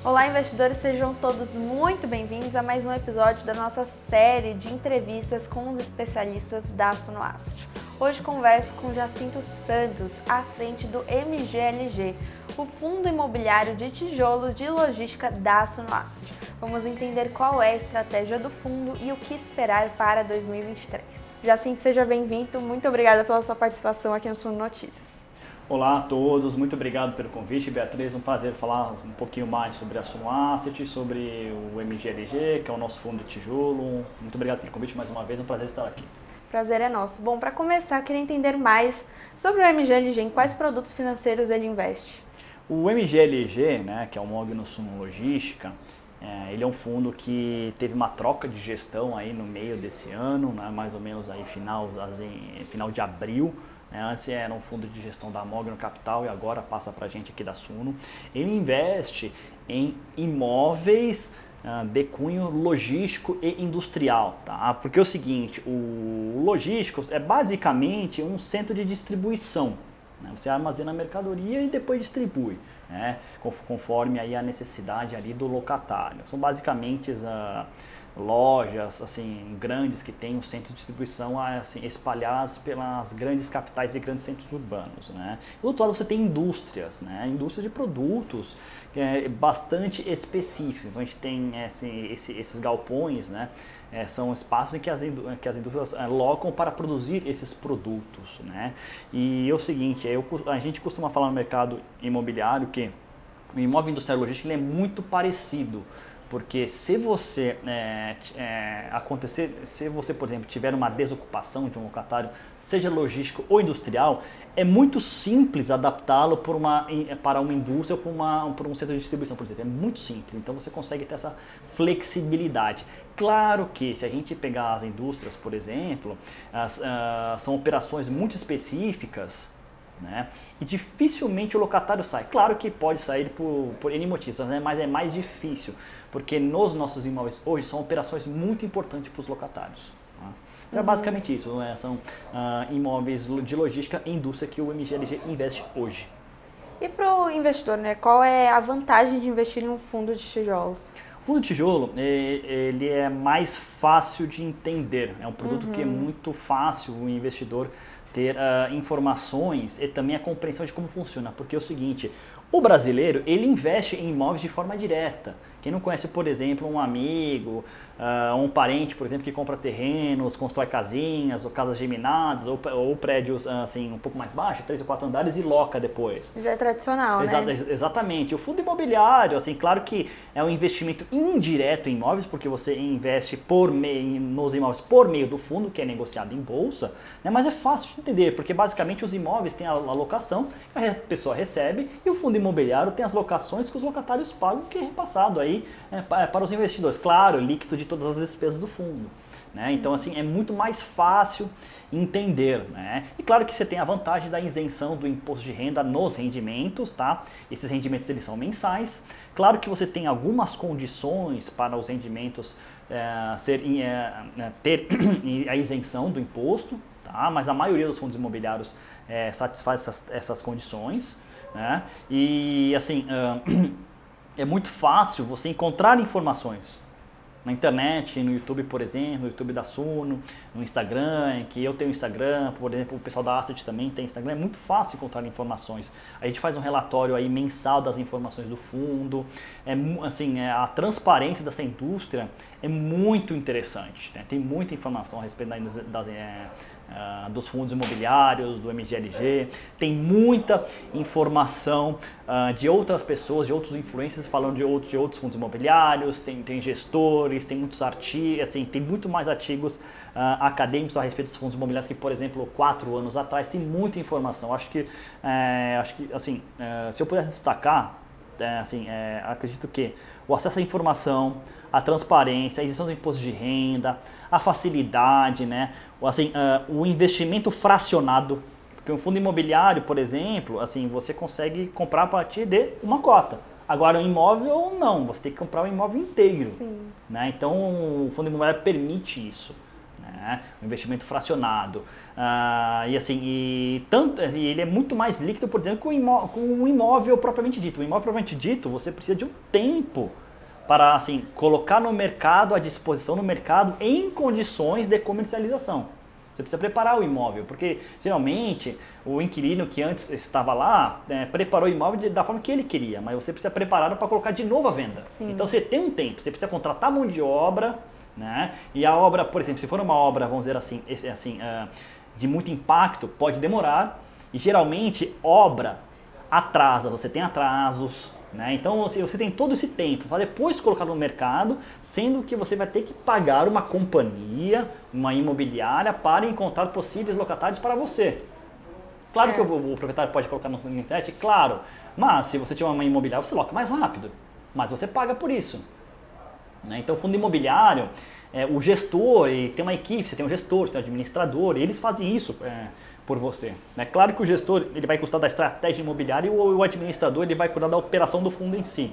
Olá, investidores, sejam todos muito bem-vindos a mais um episódio da nossa série de entrevistas com os especialistas da Suno Asset. Hoje converso com Jacinto Santos, à frente do MGLG, o fundo imobiliário de tijolos de logística da Suno Asset. Vamos entender qual é a estratégia do fundo e o que esperar para 2023. Jacinto, seja bem-vindo, muito obrigada pela sua participação aqui no Suno Notícias. Olá a todos, muito obrigado pelo convite, Beatriz, um prazer falar um pouquinho mais sobre a Suno Asset, sobre o MGLG, que é o nosso fundo de tijolo. Muito obrigado pelo convite mais uma vez, um prazer estar aqui. Prazer é nosso. Bom, para começar, eu queria entender mais sobre o MGLG, em quais produtos financeiros ele investe. O MGLG, né, que é o MOG no Suno Logística, ele é um fundo que teve uma troca de gestão aí no meio desse ano, né, mais ou menos aí final de abril. Antes era um fundo de gestão da Mogno Capital e agora passa para a gente aqui da Suno. Ele investe em imóveis de cunho logístico e industrial, tá? Porque é o seguinte, o logístico é basicamente um centro de distribuição, né? Você armazena a mercadoria e depois distribui, né? Conforme aí a necessidade ali do locatário. São basicamente lojas assim grandes que têm um centro de distribuição assim, espalhados pelas grandes capitais e grandes centros urbanos, né? Do outro lado você tem indústrias, né? Indústrias de produtos bastante específicos. Então a gente tem esses galpões, né? São espaços em que as indústrias locam para produzir esses produtos, né? E é o seguinte, a gente costuma falar no mercado imobiliário que o imóvel industrial e logístico ele é muito parecido. Porque se você, por exemplo, tiver uma desocupação de um locatário, seja logístico ou industrial, é muito simples adaptá-lo para uma indústria ou para um centro de distribuição, por exemplo. É muito simples, então você consegue ter essa flexibilidade. Claro que se a gente pegar as indústrias, por exemplo, são operações muito específicas, né? E dificilmente o locatário sai. Claro que pode sair por N motivos, né? Mas é mais difícil, porque nos nossos imóveis hoje são operações muito importantes para os locatários. Tá? Então é basicamente isso, né? São imóveis de logística e indústria que o MGLG investe hoje. E para o investidor, né? Qual é a vantagem de investir em um fundo de tijolos? O fundo de tijolo, ele é mais fácil de entender, é um produto que é muito fácil o investidor ter informações e também a compreensão de como funciona, porque é o seguinte, o brasileiro ele investe em imóveis de forma direta. Quem não conhece, por exemplo, um amigo, um parente, por exemplo, que compra terrenos, constrói casinhas ou casas geminadas ou prédios assim, um pouco mais baixos, 3 ou 4 andares e loca depois. Já é tradicional, né? Exatamente. O fundo imobiliário, assim, claro que é um investimento indireto em imóveis, porque você investe nos imóveis por meio do fundo, que é negociado em bolsa, né? Mas é fácil de entender, porque basicamente os imóveis têm a locação, a pessoa recebe, e o fundo imobiliário tem as locações que os locatários pagam, que é repassado aí para os investidores. Claro, líquido de todas as despesas do fundo, né? Então, assim, é muito mais fácil entender, né? E claro que você tem a vantagem da isenção do imposto de renda nos rendimentos, tá? Esses rendimentos eles são mensais. Claro que você tem algumas condições para os rendimentos ter a isenção do imposto, tá? Mas a maioria dos fundos imobiliários satisfaz essas condições, né? E assim, é muito fácil você encontrar informações na internet, no YouTube, por exemplo, no YouTube da Suno, no Instagram, que eu tenho Instagram, por exemplo, o pessoal da Asset também tem Instagram, é muito fácil encontrar informações. A gente faz um relatório aí mensal das informações do fundo, a transparência dessa indústria é muito interessante, né? Tem muita informação a respeito dos fundos imobiliários, do MGLG, tem muita informação de outras pessoas, de outros influencers falando de outros fundos imobiliários, tem gestores, tem muitos artigos, assim, tem muito mais artigos acadêmicos a respeito dos fundos imobiliários que, por exemplo, 4 anos atrás, tem muita informação. Acho que assim, se eu pudesse destacar, acredito que o acesso à informação, a transparência, a isenção do imposto de renda, a facilidade, né? O investimento fracionado, porque um fundo imobiliário, por exemplo, assim, você consegue comprar a partir de uma cota. Agora, um imóvel não, você tem que comprar o imóvel inteiro, né? Então, o fundo imobiliário permite isso, né? né? Um investimento fracionado. E ele é muito mais líquido, por exemplo, com um imóvel propriamente dito. O imóvel propriamente dito, você precisa de um tempo para assim, colocar no mercado, à disposição no mercado, em condições de comercialização. Você precisa preparar o imóvel, porque geralmente o inquilino que antes estava lá preparou o imóvel da forma que ele queria, mas você precisa preparar para colocar de novo à venda. Sim. Então você tem um tempo, você precisa contratar mão de obra, né? E a obra, por exemplo, se for uma obra, vamos dizer assim, de muito impacto, pode demorar, e geralmente obra atrasa, você tem atrasos, né? Então você tem todo esse tempo para depois colocar no mercado, sendo que você vai ter que pagar uma companhia, uma imobiliária para encontrar possíveis locatários para você. Claro que o proprietário pode colocar na internet, claro, mas se você tiver uma imobiliária você loca mais rápido, mas você paga por isso, né? Então o fundo imobiliário, o gestor, tem uma equipe, você tem um gestor, você tem um administrador, e eles fazem isso por você. É claro que o gestor ele vai cuidar da estratégia imobiliária e o administrador ele vai cuidar da operação do fundo em si.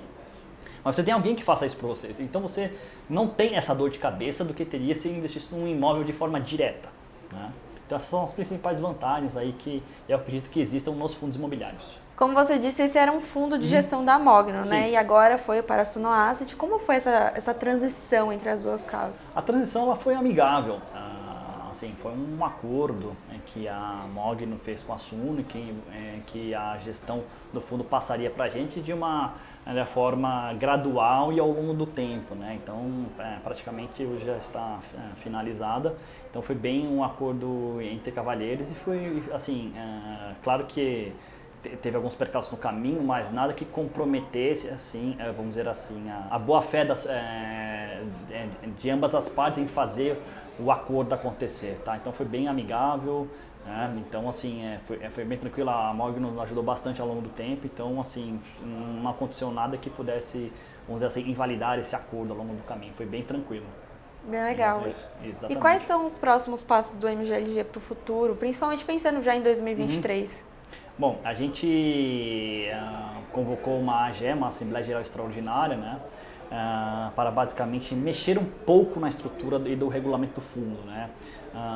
Mas você tem alguém que faça isso para você. Então você não tem essa dor de cabeça do que teria se investisse num imóvel de forma direta, né? Então essas são as principais vantagens aí que eu acredito que existam nos fundos imobiliários. Como você disse, esse era um fundo de gestão da Mogno, né? E agora foi para a Suno Asset. Como foi essa transição entre as duas casas? A transição ela foi amigável. Assim, foi um acordo que a Mogno fez com a Suno, que a gestão do fundo passaria para a gente de uma forma gradual e ao longo do tempo, né? Então, praticamente hoje já está finalizada. Então, foi bem um acordo entre cavalheiros e foi, assim, claro que teve alguns percalços no caminho, mas nada que comprometesse, assim, vamos dizer assim, a boa fé de ambas as partes em fazer o acordo acontecer, tá? Então foi bem amigável, né? Então assim, foi bem tranquilo, a Mogno nos ajudou bastante ao longo do tempo, então assim, não aconteceu nada que pudesse, vamos dizer assim, invalidar esse acordo ao longo do caminho, foi bem tranquilo. Bem legal. E quais são os próximos passos do MGLG para o futuro, principalmente pensando já em 2023? Bom, a gente convocou uma AGE, uma Assembleia Geral Extraordinária, né? Para basicamente mexer um pouco na estrutura e do regulamento do fundo, né?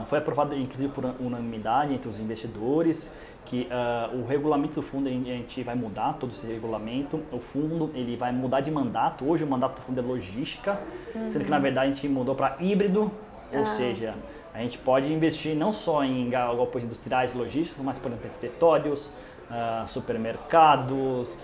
Foi aprovado inclusive por unanimidade entre os investidores que o regulamento do fundo a gente vai mudar todo esse regulamento. O fundo ele vai mudar de mandato. Hoje o mandato do fundo é logística, sendo que na verdade a gente mudou para híbrido, ou seja, a gente pode investir não só em galpões industriais e logísticos, mas por exemplo escritórios, supermercados,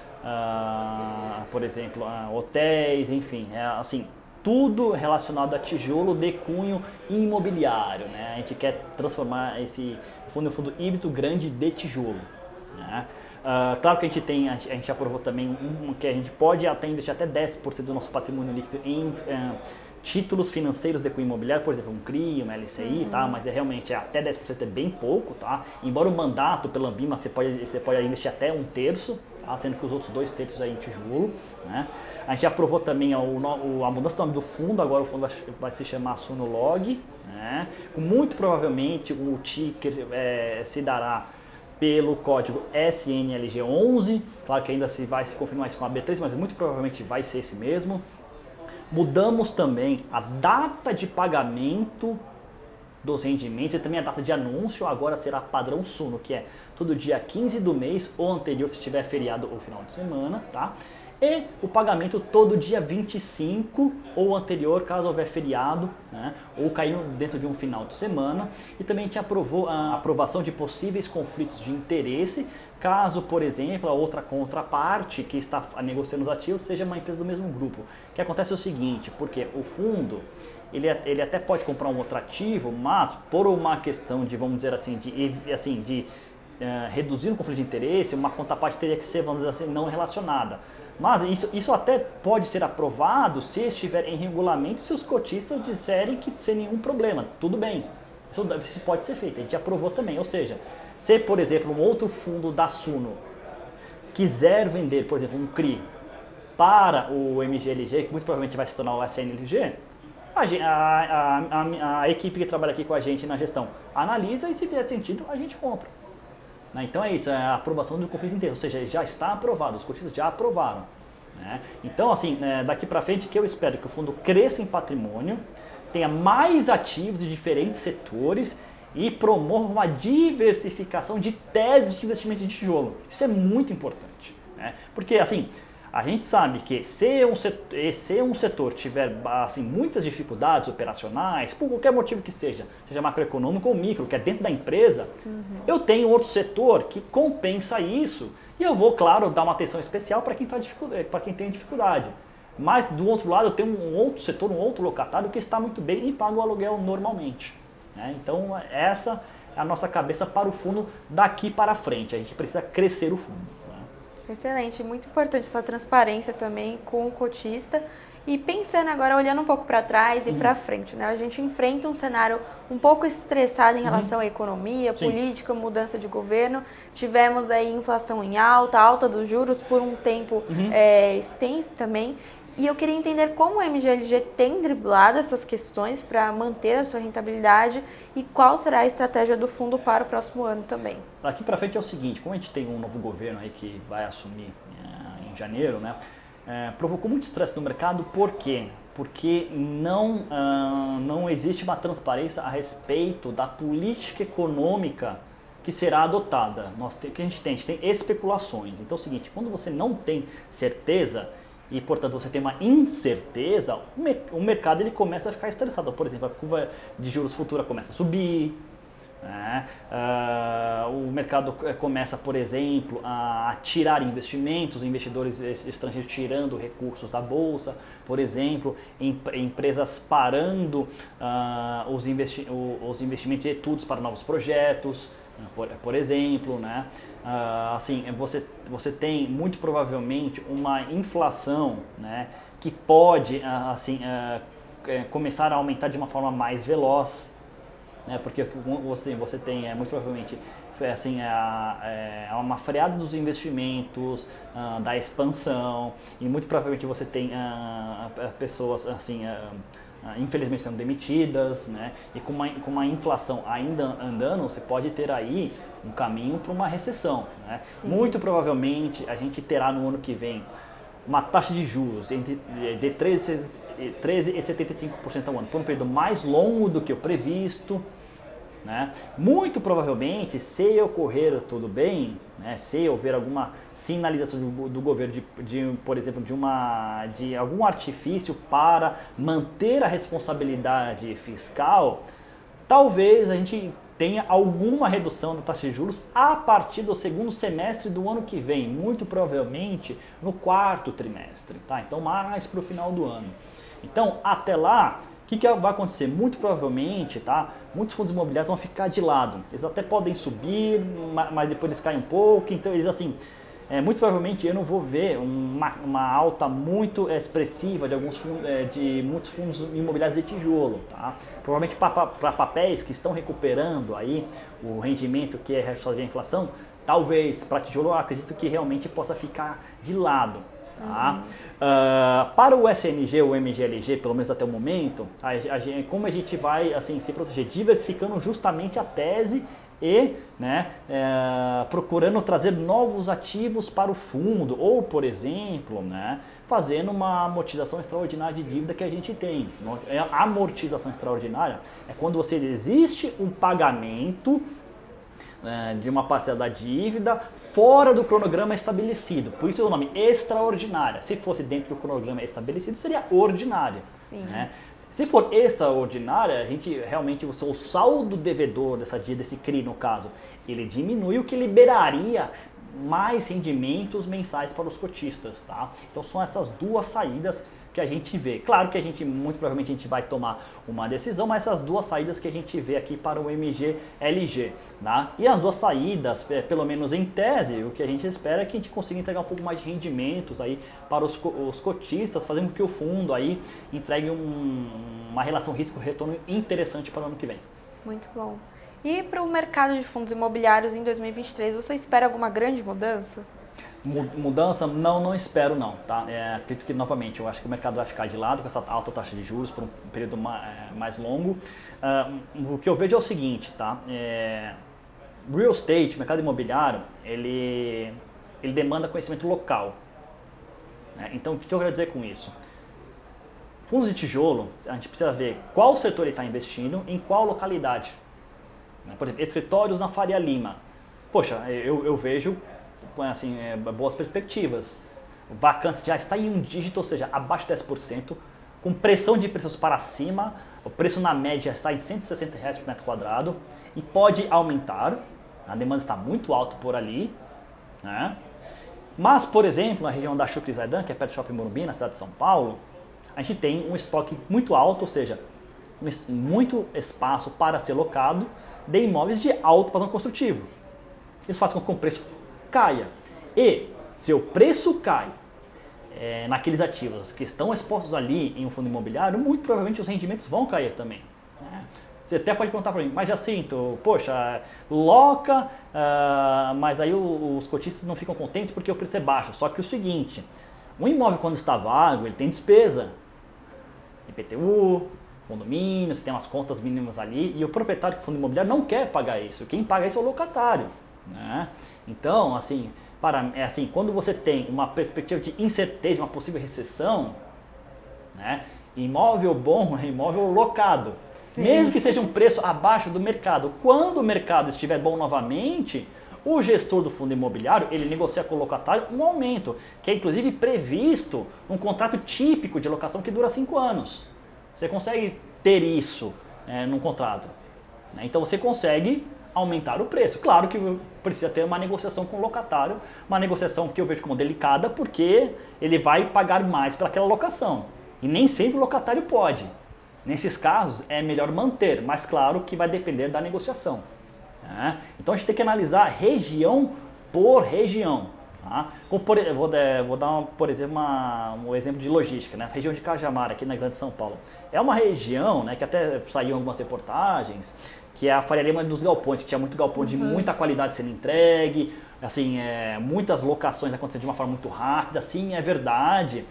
por exemplo, hotéis, enfim, assim, tudo relacionado a tijolo de cunho imobiliário, né? A gente quer transformar esse fundo em um fundo híbrido grande de tijolo, né? Claro que a gente aprovou também que a gente pode até investir até 10% do nosso patrimônio líquido em títulos financeiros de cunho imobiliário, por exemplo, um CRI, uma LCI, tá? Mas realmente até 10% é bem pouco, tá? Embora o mandato pela Ambima você pode investir até 1/3, tá? Sendo que os outros 2/3 é em tijolo, né? A gente aprovou também a mudança do nome do fundo, agora o fundo vai se chamar Sunolog, né? Muito provavelmente o ticker se dará pelo código SNLG11, claro que ainda vai se confirmar isso com a B3, mas muito provavelmente vai ser esse mesmo. Mudamos também a data de pagamento dos rendimentos e também a data de anúncio, agora será padrão Suno, que é todo dia 15 do mês ou anterior se tiver feriado ou final de semana, tá? E o pagamento todo dia 25 ou anterior, caso houver feriado, né? Ou caiu dentro de um final de semana. E também a gente aprovou a aprovação de possíveis conflitos de interesse, caso, por exemplo, a outra contraparte que está negociando os ativos seja uma empresa do mesmo grupo. O que acontece é o seguinte, porque o fundo, ele até pode comprar um outro ativo, mas por uma questão de, vamos dizer assim, de reduzir o conflito de interesse, uma contraparte teria que ser, vamos dizer assim, não relacionada. Mas isso até pode ser aprovado se estiver em regulamento e se os cotistas disserem que sem nenhum problema, tudo bem. Isso pode ser feito, a gente aprovou também. Ou seja, se por exemplo um outro fundo da Suno quiser vender, por exemplo, um CRI para o MGLG, que muito provavelmente vai se tornar o SNLG, a equipe que trabalha aqui com a gente na gestão analisa e se fizer sentido a gente compra. Então é isso, é a aprovação do conflito inteiro, ou seja, já está aprovado, os cotistas já aprovaram, né? Então assim, daqui para frente que eu espero que o fundo cresça em patrimônio, tenha mais ativos de diferentes setores e promova uma diversificação de teses de investimento de tijolo. Isso é muito importante, né? Porque assim, a gente sabe que se um setor tiver assim, muitas dificuldades operacionais, por qualquer motivo que seja macroeconômico ou micro, que é dentro da empresa, eu tenho outro setor que compensa isso e eu vou, claro, dar uma atenção especial para quem tem dificuldade. Mas do outro lado eu tenho um outro setor, um outro locatário que está muito bem e paga o aluguel normalmente, né? Então essa é a nossa cabeça para o fundo daqui para frente. A gente precisa crescer o fundo. Excelente, muito importante essa transparência também com o cotista. E pensando agora, olhando um pouco para trás e para frente, né? A gente enfrenta um cenário um pouco estressado em relação à economia, política, mudança de governo. Tivemos aí inflação em alta dos juros por um tempo extenso também. E eu queria entender como o MGLG tem driblado essas questões para manter a sua rentabilidade e qual será a estratégia do fundo para o próximo ano também. Daqui para frente é o seguinte, como a gente tem um novo governo aí que vai assumir em janeiro, né, provocou muito estresse no mercado. Por quê? Porque não existe uma transparência a respeito da política econômica que será adotada. O que a gente tem especulações. Então é o seguinte, quando você não tem certeza e, portanto, você tem uma incerteza, o mercado ele começa a ficar estressado. Por exemplo, a curva de juros futura começa a subir, né? O mercado começa, por exemplo, a tirar investimentos, investidores estrangeiros tirando recursos da bolsa, por exemplo, empresas parando os investimentos de estudos para novos projetos, por exemplo, né? Assim, você tem muito provavelmente uma inflação, né, que pode começar a aumentar de uma forma mais veloz, né, porque você tem muito provavelmente uma freada dos investimentos, da expansão, e muito provavelmente você tem pessoas infelizmente sendo demitidas, né? E com uma inflação ainda andando, você pode ter aí um caminho para uma recessão, né? Muito provavelmente a gente terá no ano que vem uma taxa de juros de 13 e 75% ao ano, por um período mais longo do que o previsto, né? Muito provavelmente, se ocorrer tudo bem, né, se houver alguma sinalização do governo por exemplo, de algum artifício para manter a responsabilidade fiscal, talvez a gente tenha alguma redução da taxa de juros a partir do segundo semestre do ano que vem, muito provavelmente no quarto trimestre, tá? Então mais para o final do ano. Então até lá, o que vai acontecer? Muito provavelmente, tá? Muitos fundos imobiliários vão ficar de lado. Eles até podem subir, mas depois eles caem um pouco. Então eles assim, muito provavelmente eu não vou ver uma alta muito expressiva de muitos fundos imobiliários de tijolo, tá? Provavelmente para papéis que estão recuperando aí o rendimento que é resultado da inflação, talvez para tijolo eu acredito que realmente possa ficar de lado. Tá? Para o SNG ou MGLG, pelo menos até o momento, como a gente vai assim, se proteger? Diversificando justamente a tese e, né, procurando trazer novos ativos para o fundo, ou, por exemplo, né, fazendo uma amortização extraordinária de dívida que a gente tem. A amortização extraordinária é quando existe um pagamento de uma parcela da dívida fora do cronograma estabelecido. Por isso o nome extraordinária. Se fosse dentro do cronograma estabelecido, seria ordinária. Né? Se for extraordinária, a gente realmente, o saldo devedor dessa dívida, desse CRI no caso, ele diminui, o que liberaria mais rendimentos mensais para os cotistas. Tá? Então são essas duas saídas que a gente vê. Claro que muito provavelmente a gente vai tomar uma decisão, mas essas duas saídas que a gente vê aqui para o MGLG, tá? E as duas saídas, pelo menos em tese, o que a gente espera é que a gente consiga entregar um pouco mais de rendimentos aí para os cotistas, fazendo com que o fundo aí entregue uma relação risco-retorno interessante para o ano que vem. Muito bom. E para o mercado de fundos imobiliários em 2023, você espera alguma grande mudança? Mudança? Não espero não, tá? Acredito que novamente, eu acho que o mercado vai ficar de lado com essa alta taxa de juros por um período mais longo. O que eu vejo é o seguinte, tá? Real estate, mercado imobiliário, ele demanda conhecimento local, né? Então o que eu quero dizer com isso? fundos de tijolo, a gente precisa ver qual setor ele está investindo, em qual localidade. Por exemplo, escritórios na Faria Lima. Poxa, eu vejo assim, boas perspectivas. O vacância já está em um dígito, ou seja, abaixo de 10%, com pressão de preços para cima, o preço na média está em R$ 160 por metro quadrado e pode aumentar, a demanda está muito alta por ali, né? Mas, por exemplo, na região da Chucre Zaidan, que é perto do Shopping Morumbi, na cidade de São Paulo, a gente tem um estoque muito alto, ou seja, muito espaço para ser locado de imóveis de alto padrão construtivo. Isso faz com que o preço caia. E se o preço cai naqueles ativos que estão expostos ali em um fundo imobiliário, muito provavelmente os rendimentos vão cair também. Né? Você até pode perguntar para mim, mas Jacinto, poxa, loca, mas aí os cotistas não ficam contentes porque o preço é baixo. Só que o seguinte, um imóvel quando está vago, ele tem despesa, IPTU, condomínio, você tem umas contas mínimas ali e o proprietário do fundo imobiliário não quer pagar isso. Quem paga isso é o locatário. Né? Então, assim, quando você tem uma perspectiva de incerteza, uma possível recessão, né? Imóvel bom é imóvel locado. Sim. Mesmo que seja um preço abaixo do mercado. Quando o mercado estiver bom novamente, o gestor do fundo imobiliário, ele negocia com o locatário um aumento, que é inclusive previsto num contrato típico de locação que dura 5 anos. Você consegue ter isso num contrato. Né? Então você consegue aumentar o preço. Claro que precisa ter uma negociação com o locatário, uma negociação que eu vejo como delicada, porque ele vai pagar mais pelaquela locação. E nem sempre o locatário pode. Nesses casos é melhor manter, mas claro que vai depender da negociação. Né? Então a gente tem que analisar região por região. Tá? Vou dar, por exemplo, um exemplo de logística. Né? A região de Cajamar, aqui na Grande São Paulo. É uma região, né, que até saiu em algumas reportagens, que é a Faria Lima dos galpões, que tinha muito galpão de muita qualidade sendo entregue, assim, muitas locações acontecendo de uma forma muito rápida, assim, é verdade.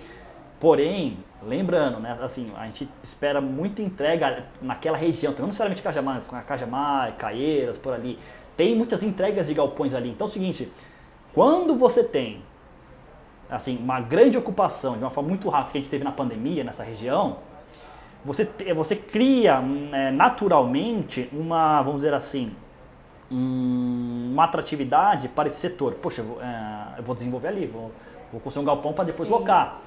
Porém, lembrando, né, assim, a gente espera muita entrega naquela região, não necessariamente Cajamar, Caieiras, por ali. Tem muitas entregas de galpões ali. Então é o seguinte, quando você tem assim, uma grande ocupação de uma forma muito rápida que a gente teve na pandemia nessa região, você cria naturalmente uma, vamos dizer assim, uma atratividade para esse setor. Poxa, eu vou desenvolver ali, vou construir um galpão para depois locar.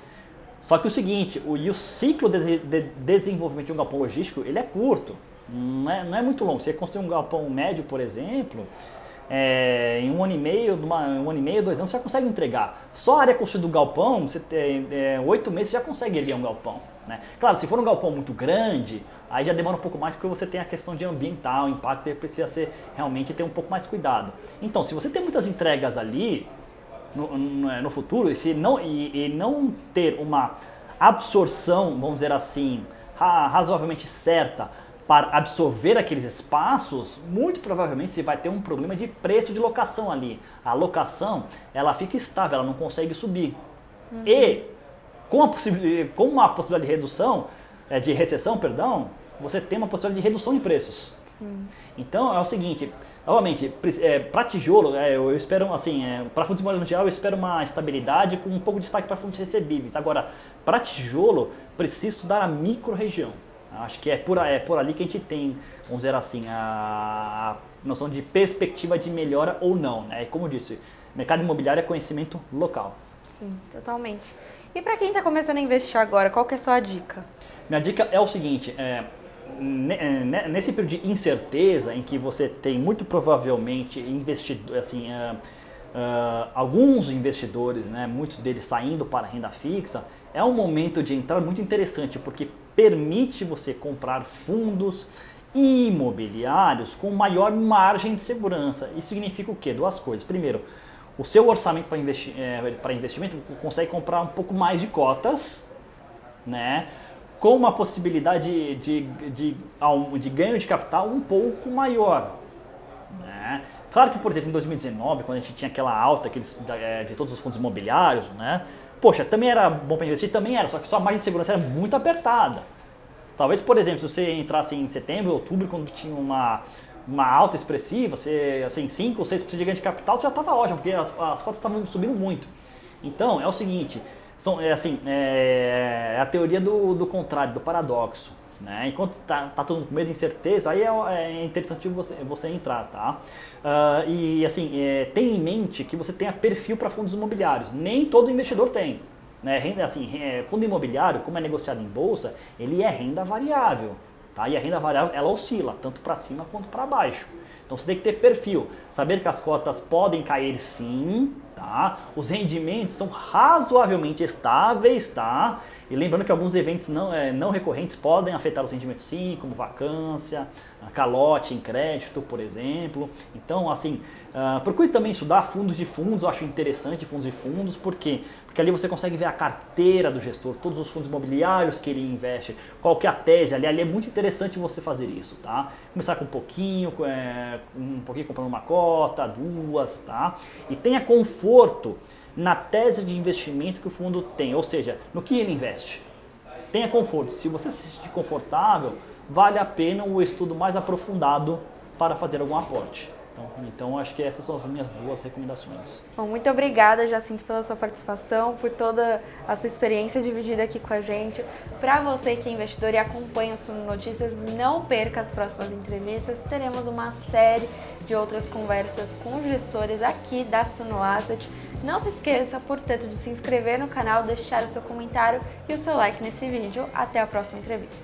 Só que o seguinte, o ciclo de desenvolvimento de um galpão logístico, ele é curto, não é muito longo. Você construir um galpão médio, por exemplo, em 1 ano e meio, 2 anos, você já consegue entregar. Só a área construída do galpão, você tem 8 meses, você já consegue erguer um galpão. Né? Claro, se for um galpão muito grande, aí já demora um pouco mais porque você tem a questão de ambiental, impacto, e precisa realmente ter um pouco mais cuidado. Então, se você tem muitas entregas ali no futuro e não ter uma absorção, vamos dizer assim, razoavelmente certa para absorver aqueles espaços, muito provavelmente você vai ter um problema de preço de locação ali. A locação, ela fica estável, ela não consegue subir. E com uma possibilidade de redução, de recessão, perdão, você tem uma possibilidade de redução de preços. Sim. Então é o seguinte, novamente, para tijolo, eu espero assim, para fundos imobiliários no geral, eu espero uma estabilidade com um pouco de destaque para fundos recebíveis. Agora, para tijolo, preciso estudar a micro-região. Acho que é por ali que a gente tem, vamos dizer assim, a noção de perspectiva de melhora ou não. Né? Como eu disse, mercado imobiliário é conhecimento local. Sim, totalmente. E para quem está começando a investir agora, qual que é a sua dica? Minha dica é o seguinte, nesse período de incerteza em que você tem muito provavelmente alguns investidores, né, muitos deles saindo para a renda fixa, é um momento de entrar muito interessante porque permite você comprar fundos imobiliários com maior margem de segurança. Isso significa o quê? Duas coisas. Primeiro, o seu orçamento para investimento consegue comprar um pouco mais de cotas, né, com uma possibilidade de ganho de capital um pouco maior. Né? Claro que, por exemplo, em 2019, quando a gente tinha aquela alta de todos os fundos imobiliários, né, poxa, também era bom para investir? Também era, só que sua margem de segurança era muito apertada. Talvez, por exemplo, se você entrasse em setembro, outubro, quando tinha uma alta expressiva, você, assim, 5 ou 6% de ganho de capital, já estava ótimo, porque as cotas estavam subindo muito. Então, é o seguinte, É a teoria do contrário, do paradoxo. Né? Enquanto tá todo mundo com medo e incerteza, aí é interessante você entrar, tá? E assim, tenha em mente que você tenha perfil para fundos imobiliários. Nem todo investidor tem. Né? Fundo imobiliário, como é negociado em bolsa, ele é renda variável. Tá? E a renda variável, ela oscila, tanto para cima quanto para baixo. Então você tem que ter perfil, saber que as cotas podem cair sim, tá? Os rendimentos são razoavelmente estáveis, tá? E lembrando que alguns eventos não recorrentes podem afetar os rendimentos sim, como vacância, calote em crédito, por exemplo. Então, assim, procure também estudar fundos de fundos, eu acho interessante fundos de fundos, por quê? Porque ali você consegue ver a carteira do gestor, todos os fundos imobiliários que ele investe, qual que é a tese ali é muito interessante você fazer isso, tá? Começar com um pouquinho comprando uma cota, duas, tá? E tenha conforto na tese de investimento que o fundo tem, ou seja, no que ele investe. Tenha conforto. Se você se sentir confortável, vale a pena o estudo mais aprofundado para fazer algum aporte. Então acho que essas são as minhas duas recomendações. Bom, muito obrigada, Jacinto, pela sua participação, por toda a sua experiência dividida aqui com a gente. Para você que é investidor e acompanha o Suno Notícias, não perca as próximas entrevistas. Teremos uma série de outras conversas com gestores aqui da Suno Asset. Não se esqueça, portanto, de se inscrever no canal, deixar o seu comentário e o seu like nesse vídeo. Até a próxima entrevista.